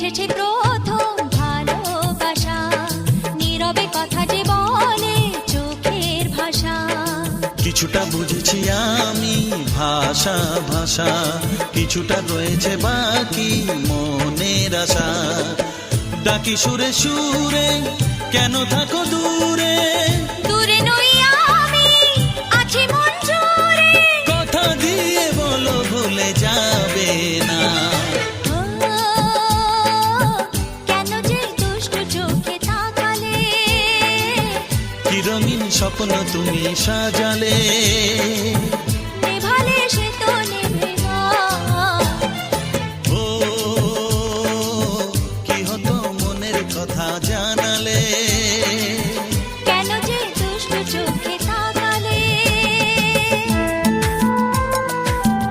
এসেছে প্রথম ভালোবাসা, নীরবে কথা যে বলে চোখের ভাষা। কিছুটা বুঝেছি আমি ভাষা ভাষা, কিছুটা রয়েছে বাকি মনের আশা। ডাকি সুরে সুরে কেন থাকো দূরে, দূরে নই আমি আছি মন জুড়ে। কথা দিয়ে বলো ভুলে যাবে না। ও, কেন যে দুষ্ট চোখে তাকালে, কি রঙিন স্বপ্ন তুমি সাজালে।